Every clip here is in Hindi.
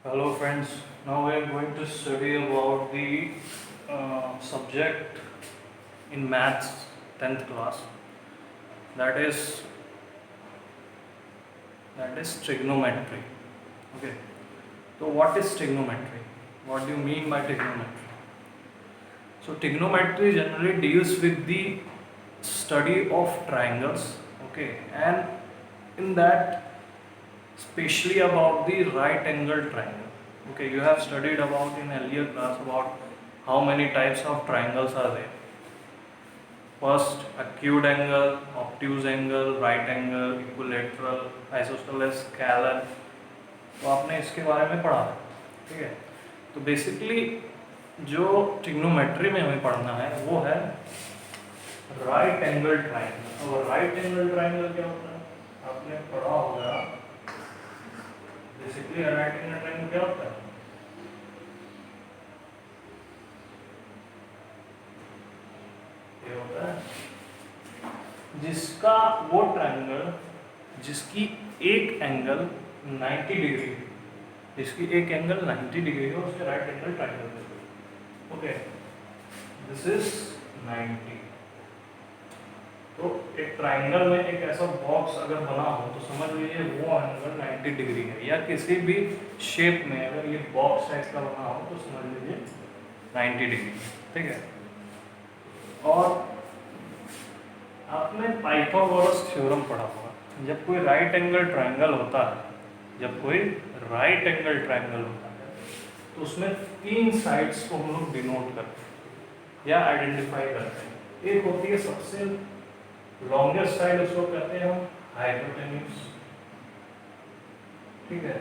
Hello friends, now we are going to study about the subject in maths 10th class, that is trigonometry. Okay, so what is trigonometry? What do you mean by trigonometry? So trigonometry generally deals with the study of triangles, okay, and in that especially about the right angle triangle. Okay, you have studied about in earlier class about how many types of triangles are there. First, acute angle, obtuse angle, right angle, equilateral, isosceles, scalene. तो आपने इसके बारे में पढ़ा, ठीक है। तो बेसिकली जो ट्रिग्नोमेट्री में हमें पढ़ना है वो है राइट एंगल ट्राइंगल। और राइट एंगल ट्राइंगल क्या होता है आपने पढ़ा होगा। बेसिकली राइट एंगल ट्राइंगल क्या होता है? ये होता है जिसका वो ट्राइंगल जिसकी एक एंगल 90 डिग्री, जिसकी एक एंगल 90 डिग्री है उसके राइट एंगल ट्राइंगल कहते हैं। Okay, this is 90। तो एक ट्राइंगल में एक ऐसा बॉक्स अगर बना हो तो समझ लीजिए वो एंगल 90 डिग्री है, या किसी भी शेप में अगर ये बॉक्स टाइप का बना हो तो समझ लीजिए 90 डिग्री, ठीक है। और आपने पाइथागोरस थ्योरम पढ़ा होगा। जब कोई राइट एंगल ट्राइंगल होता है, जब कोई राइट एंगल ट्राइंगल होता है तो उसमें तीन साइड्स को हम लोग डिनोट करते हैं या आइडेंटिफाई करते हैं। एक होती है सबसे लॉन्गेस्ट साइड, उसको कहते हैं हम हाइपोटेन्यूज, ठीक है।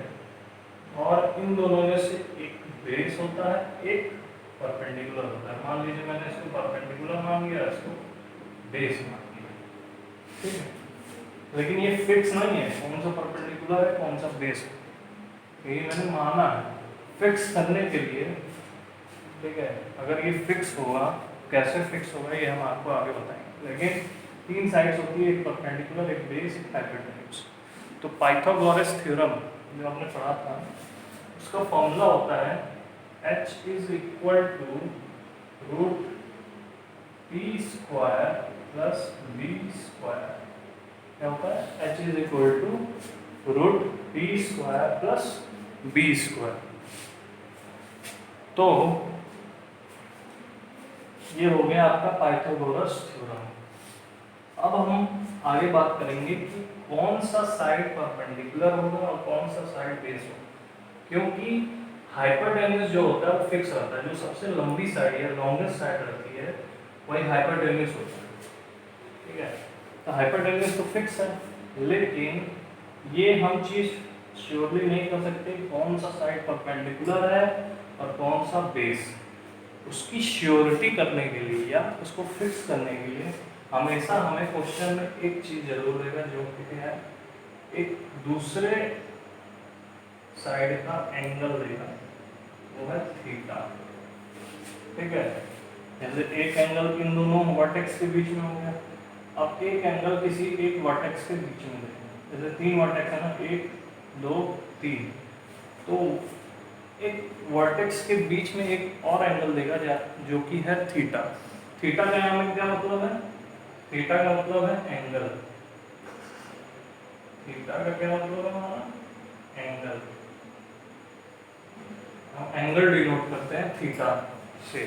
और इन दोनों में से एक बेस होता है, एक परपेंडिकुलर होता है। मान लीजिए मैंने इसको परपेंडिकुलर मान लिया, इसको बेस मान लिया, ठीक है। लेकिन ये फिक्स नहीं है कौन सा परपेंडिकुलर है कौन सा बेस है, ये मैंने माना है फिक्स करने के लिए, ठीक है। अगर ये फिक्स होगा, कैसे फिक्स होगा ये हम आपको आगे बताएंगे। लेकिन तीन साइड्स होती है, एक परपेंडिकुलर, एक बेस, एक हाइपोटेन्यूज। तो पाइथागोरस थ्योरम जो आपने पढ़ा था उसका फॉर्मूला होता है h is equal to root P square plus B square. क्या होता है? h is equal to root P square plus B square. तो ये हो गया आपका पाइथागोरस थ्योरम। अब हम आगे बात करेंगे कि कौन सा साइड परपेंडिकुलर होगा और कौन सा साइड बेस होगा, क्योंकि हाइपोटेन्यूज जो होता है वो फिक्स रहता है। जो सबसे लंबी साइड या लॉन्गेस्ट साइड रहती है वही हाइपोटेन्यूज होता है, ठीक है। तो हाइपोटेन्यूज तो फिक्स है, लेकिन ये हम चीज श्योरली नहीं कर सकते कौन सा साइड परपेंडिकुलर है और कौन सा बेस। उसकी श्योरिटी करने के लिए या उसको फिक्स करने के लिए हमेशा हमें क्वेश्चन में एक चीज जरूर देगा, जो कि है एक दूसरे साइड का एंगल देगा, वो है थीटा, ठीक है। जैसे एक एंगल इन दोनों वर्टेक्स के बीच में हो गया, अब एक एंगल किसी एक वर्टेक्स के बीच में देगा। जैसे तीन वर्टेक्स है ना, 1 2 3, तो एक वर्टेक्स के बीच में एक और एंगल देगा जो कि है थीटा। थीटा का यहाँ में क्या मतलब है? थीटा का मतलब है एंगल। थीटा का क्या मतलब है हमारा? एंगल। हम एंगल डिनोट करते हैं थीटा से।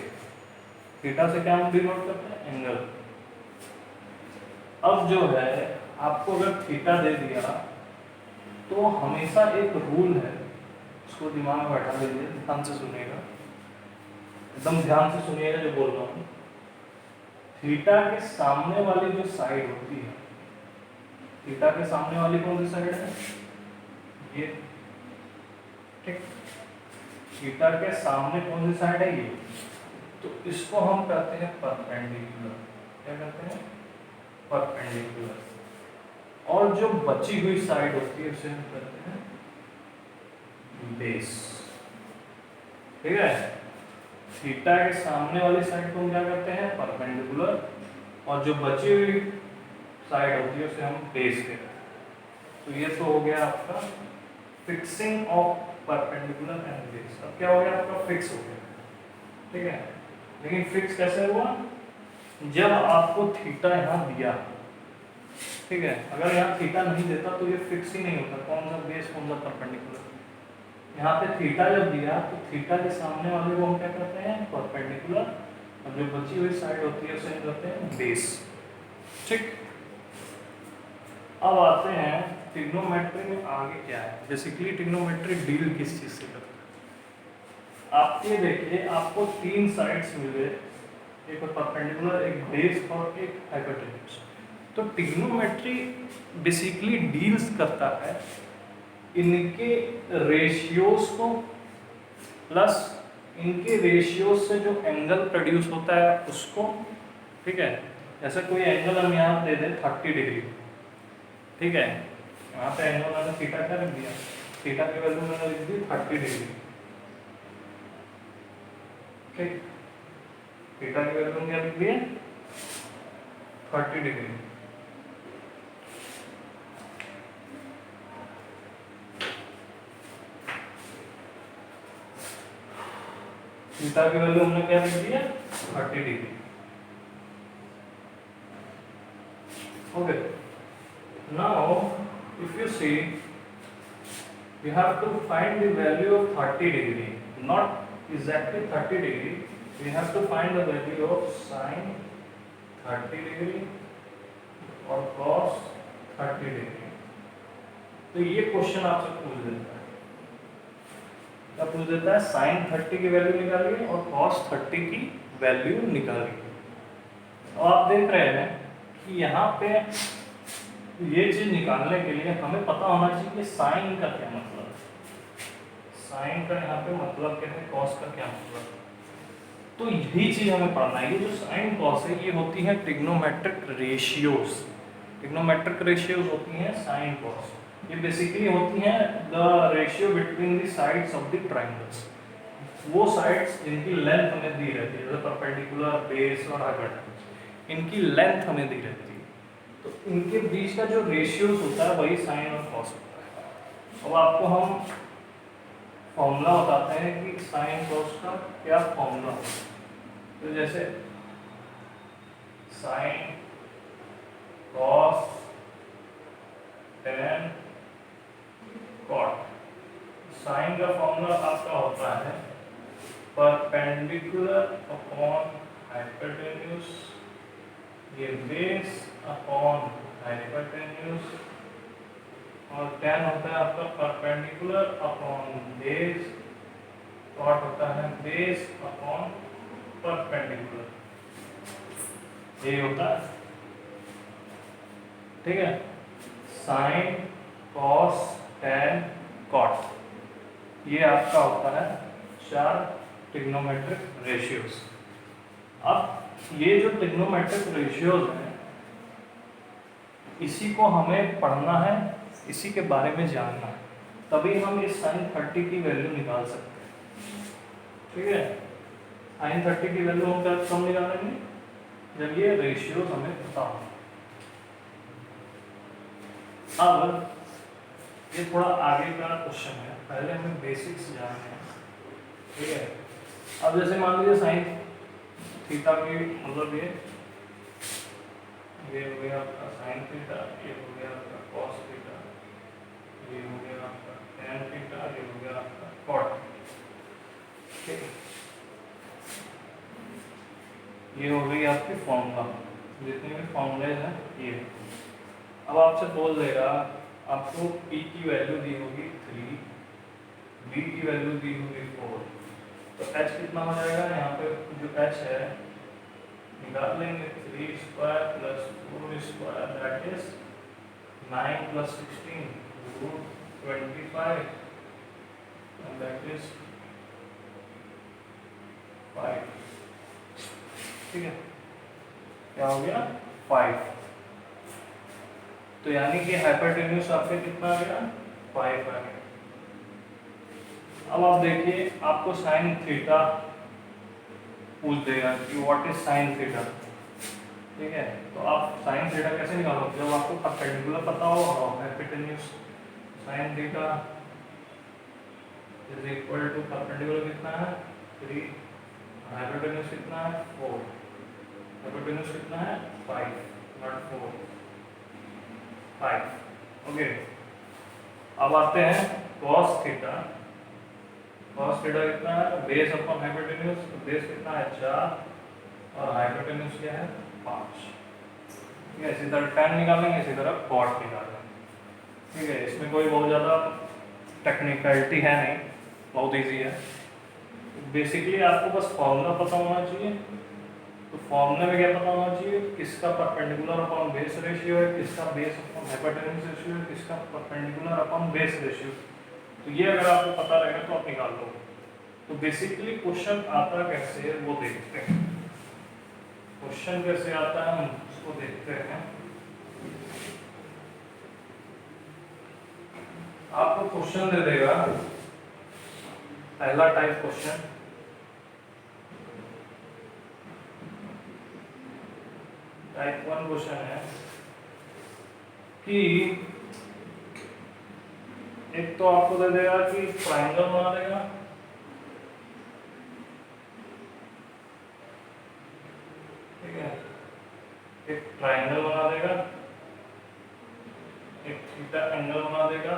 थीटा से क्या हम डिनोट करते हैं? एंगल। अब जो है आपको अगर थीटा दे दिया तो हमेशा एक रूल है, उसको दिमाग में बैठा लीजिए, ध्यान से सुनिएगा, एकदम ध्यान से सुनिएगा जो बोल रहा हूँ। थीटा के सामने वाली जो साइड होती है, थीटा के सामने वाली कौन सी साइड है? ये, ठीक। थीटा के सामने कौन सी साइड है? ये। तो इसको हम कहते हैं परपेंडिकुलर। क्या कहते हैं? परपेंडिकुलर। और जो बची हुई साइड होती है उसे हम कहते हैं बेस, ठीक है। थीटा के सामने वाली साइड को हम क्या कहते हैं? परपेंडिकुलर। और जो बची हुई साइड होती है उसे हम बेस कहते हैं। तो ये तो हो गया आपका fixing of perpendicular and base. अब क्या हो गया आपका, फिक्स हो गया, ठीक है। लेकिन फिक्स कैसे हुआ, जब आपको थीटा यहाँ दिया, ठीक है। अगर यहाँ थीटा नहीं देता तो ये फिक्स ही नहीं होता, कौन सा बेस कौन सा परपेंडिकुलर। यहाँ पे थीटा जब दिया तो थीटा के सामने वाले को हम क्या करते हैं, परपेंडिकुलर, और जो बची हुई साइड होती है उसे हम कहते हैं बेस, ठीक। अब आते हैं ट्रिग्नोमेट्री में आगे क्या है। बेसिकली ट्रिग्नोमेट्री डील किस चीज से करता है, आप ये देखिए, आपको तीन साइड्स मिल गए, एक परपेंडिकुलर, एक बेस और एक हाइपोटेन्यूज। तो ट्रिग्नोमेट्री बेसिकली डील्स करता है इनके रेशियोज को, प्लस इनके रेशियोज से जो एंगल प्रोड्यूस होता है उसको, ठीक है। जैसे कोई एंगल हम यहाँ दे दें 30 डिग्री, ठीक है। यहाँ पे एंगल मैंने थीटा क्या रख दिया, थीटा की वैल्यू मैंने लिख दी 30 डिग्री, ठीक। थीटा की वैल्यू क्या लिख दी है, 30 डिग्री। थीटा की वैल्यू हमने क्या लिख दी है, 30 degree, okay. Now if you see, you have to find the value of 30 degree, not exactly 30 degree, we have to find the value of sin 30 degree और cos 30 degree। तो ये क्वेश्चन आपसे पूछ देता है, क्या पूछ देता है, sin 30 की वैल्यू निकालिए और cos 30 की वैल्यू निकालिए। और आप देख रहे हैं कि यहाँ पे ये चीज निकालने के लिए हमें पता होना चाहिए कि साइन का क्या मतलब है, साइन का यहाँ पे मतलब क्या है, कॉस का क्या मतलब है। तो यही चीज हमें पढ़ना है। ये जो साइन कॉस है ये होती है ट्रिग्नोमेट्रिक रेशियोज, ट्रिग्नोमेट्रिक रेशियोज होती हैं साइन कॉस। ये बेसिकली होती हैं the ratio between the sides of the triangles, वो साइड्स जिनकी लेंथ हमें दी रहती है, जैसे परपेंडिकुलर, बेस और हाइपोटेन्यूज, इनकी लेंथ हमें दी रहती है। तो इनके बीच का जो रेशियोज होता है वही साइन और कॉस होता है। अब आपको हम फॉर्मूला बताते हैं कि साइन कॉस का क्या फॉर्मूला होता है। तो जैसे sine cos tan cot, sine का फॉर्मूला आपका होता है परपेंडिकुलर अपॉन हाइपोटेन्यूज, ये बेस अपॉन हाइपोटेन्यूज, और tan होता है आपका परपेंडिकुलर अपॉन बेस, कॉट होता है बेस अपॉन परपेंडिकुलर, ये होता है, ठीक है। साइन कॉस tan कॉट, ये आपका होता है चार ट्रिग्नोमेट्रिक रेशियोज। अब ये जो ट्रिग्नोमेट्रिक रेशियोज हैं इसी को हमें पढ़ना है, इसी के बारे में जानना है, तभी हम इस साइन 30 की वैल्यू निकाल सकते हैं, ठीक है। साइन 30 की वैल्यू हम क्या कम निकालेंगे, जब ये रेशियोज हमें पता हो। अब ये थोड़ा आगे का क्वेश्चन है, पहले हमें बेसिक्स जानना है, ठीक है। अब जैसे मान लीजिए साइन थीटा की मतलब ये हो गया आपका साइन थीटा, ये हो गया आपका कॉस थीटा, ये हो गया आपका टैन थीटा, ये हो गया आपका कॉट, ठीक है। ये हो गई आपकी फॉर्मूला, जितने भी फॉर्मूले हैं ये। अब आपसे बोल देगा, आपको P की वैल्यू दी होगी 3, B की वैल्यू दी होगी 4, तो H कितना हो जाएगा, यहाँ पे जो H है निकाल लेंगे, 3 square plus 4 square that is 9 plus 16 root 25 and that is 5, ठीक है। क्या हो गया 5, तो यानी कि हाइपोटेन्यूज आपका कितना आ गया 5 आ गया। अब आप देखिए, आपको साइन थीटा पूछ देगा कि व्हाट इज साइन थीटा, ठीक है। तो आप साइन थीटा कैसे निकालोगे, जब आपको परपेंडिकुलर पता हो और hypotenuse. Sine theta is equal to perpendicular कितना है 3, हाइपोटेन्यूज कितना है 4, हाइपोटेन्यूज कितना है 5 नॉट 4 5। ओके, अब आते हैं cos थीटा। cos थीटा कितना है बेस अपॉन हाइपोटेन्यूज, तो बेस कितना है 4 और हाइपोटेन्यूज क्या है 5। ठीक है, इसी तरह tan निकालेंगे, इसी तरह cot निकालेंगे। ठीक है, इसमें कोई बहुत ज़्यादा टेक्निकलिटी है नहीं, बहुत इजी है। बेसिकली आपको बस फॉर्मूला पता होना चाहिए। तो फॉर्मूले में क्या पता होना चाहिए, किसका परपेंडिकुलर अपॉन बेस रेशियो है, किसका बेस अपॉन हाइपोटेन्यूज रेशियो है, किसका परपेंडिकुलर अपॉन बेस रेशियो। तो ये अगर आपको पता रहेगा तो आप निकाल लो। तो बेसिकली क्वेश्चन आता कैसे है वो देखते हैं। क्वेश्चन कैसे आता है हम उसको देखते हैं। आपको क्वेश्चन दे देगा, पहला टाइप क्वेश्चन, टाइप 1 क्वेश्चन है कि एक तो आपको दे देगा कि ट्रायंगल बना देगा, ठीक है, एक ट्रायंगल बना देगा, एक थीटा एंगल बना देगा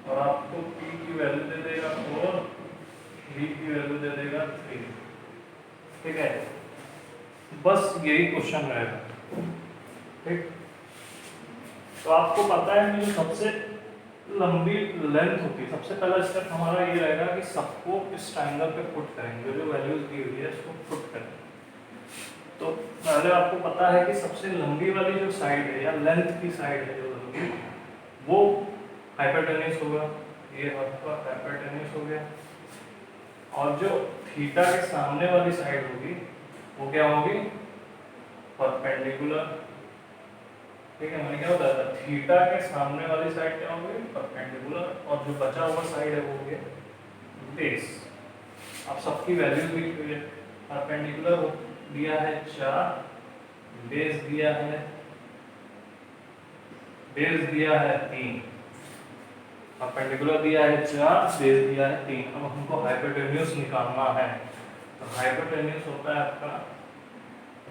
और आपको P की वैल्यू दे देगा 4, V की वैल्यू दे देगा 3। ठीक है, बस यही क्वेश्चन रहेगा। ठीक, तो आपको पता है कि जो सबसे लंबी लेंथ होती है, सबसे पहला स्टेप हमारा ये रहेगा कि सबको इस ट्रायंगल पे पुट करेंगे, जो वैल्यूज दी हुई है इसको पुट करेंगे। तो पहले आपको पता है कि सबसे लंबी वाली जो साइड है या लेंथ की साइड है जो लंबी, वो हाइपोटेन्यूज होगा, ये आपका हाइपोटेन्यूज हो गया। और जो थीटा के सामने वाली साइड होगी वो क्या होगी, परपेंडिकुलर। ठीक है, मैंने क्या बताया था, थीटा के सामने वाली साइड क्या होगी, परपेंडिकुलर, और जो बचा हुआ साइड है वो होगी बेस। अब सबकी वैल्यू भी परपेंडिकुलर दिया है 4, बेस दिया है 3, परपेंडिकुलर दिया है 4, बेस दिया है 3। अब हमको हाइपोटेन्यूज निकालना है। तो हाइपोटेन्यूज होता है आपका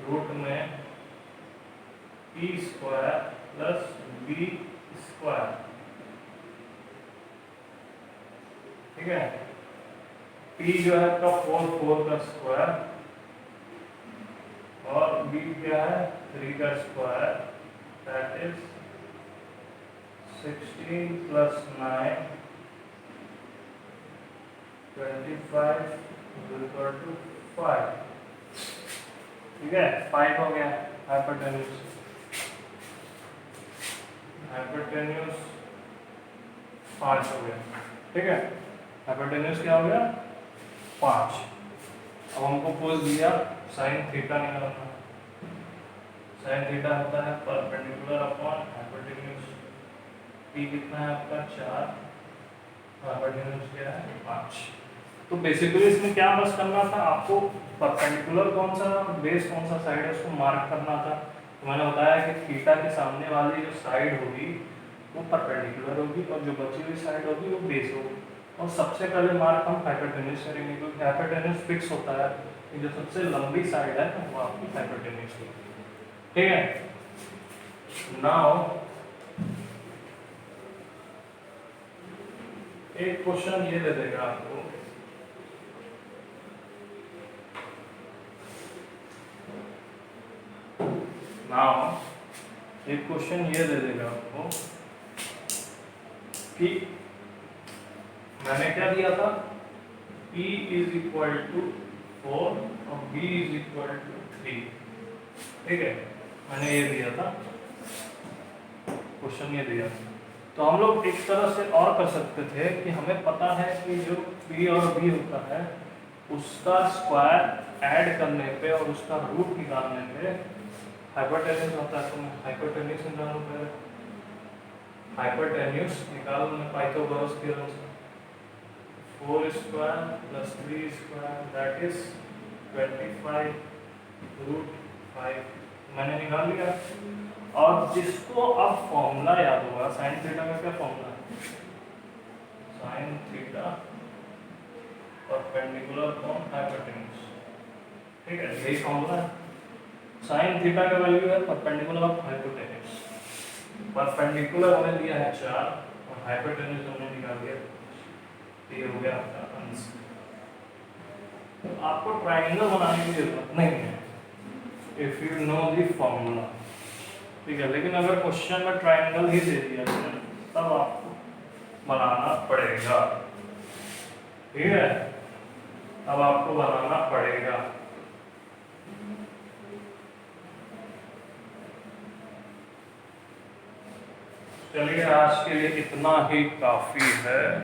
रूट में p square plus b square. ठीक है, p जो है आपका 4 का स्क्वायर और b क्या है 3 का square, that is 16 plus 9 25 equal to 5। ठीक है, 5 हो गया हाइपोटेन्यूज। हाइपोटेन्यूज 5 हो गया। ठीक है, हाइपोटेन्यूज क्या हो गया 5। अब हमको पूछ दिया साइन थीटा निकालना। साइन थीटा होता है परपेंडिकुलर अपॉन हाइपोटेन्यूज। p कितना है आपका 4, हाइपोटेन्यूज क्या है 5। तो बेसिकली इसमें क्या बस करना था आपको, परपेंडिकुलर कौन सा बेस कौन सा साइड है उसको मार्क करना था। तो मैंने बताया कि थीटा के सामने वाली जो साइड होगी वो परपेंडिकुलर होगी और जो बची हुई साइड होगी वो बेस होगी। और सबसे पहले मार्क हम हाइपोटेन्यूज करेंगे, क्योंकि हाइपोटेन्यूज फिक्स होता है कि जो सबसे लंबी साइड है वो आपकी हाइपोटेन्यूज होगी। ठीक है, नाउ एक क्वेश्चन ये दे देगा आपको, नाउ एक क्वेश्चन ये दे देगा आपको कि मैंने क्या दिया था, P इज इक्वल टू 4 और B इज इक्वल टू 3। ठीक है, मैंने ये दिया था क्वेश्चन, ये दिया था। तो हम लोग एक तरह से और कर सकते थे कि हमें पता है कि जो P और B होता है उसका स्क्वायर ऐड करने पे और उसका रूट निकालने पे हाइपोटेन्यूज होता है। तो मैं हाइपोटेन्यूज निकालूं, पहले हाइपोटेन्यूज निकालूं मैं पाइथागोरस थ्योरम से। 4 square plus 3 square that is 25 root 5 मैंने निकाल लिया। और जिसको अब फॉर्मूला याद होगा, साइन थीटा का क्या फॉर्मूला है, sine theta perpendicular upon hypotenuse. ठीक है, यही फॉर्मूला है। साइन थीटा का वैल्यू है परपेंडिकुलर ऑफ हाइपोटेन्यूज। परपेंडिकुलर हमें दिया है 4 और हाइपोटेन्यूज हमने निकाल दिया, तो ये हो गया आपका आंसर। तो आपको ट्रायंगल बनाने की जरूरत नहीं है if you know the formula. ठीक है, लेकिन अगर क्वेश्चन में ट्रायंगल ही दे दिया जाए तब आपको बनाना पड़ेगा। ठीक है, अब आपको बनाना पड़ेगा। चलिए, आज के लिए इतना ही काफी है।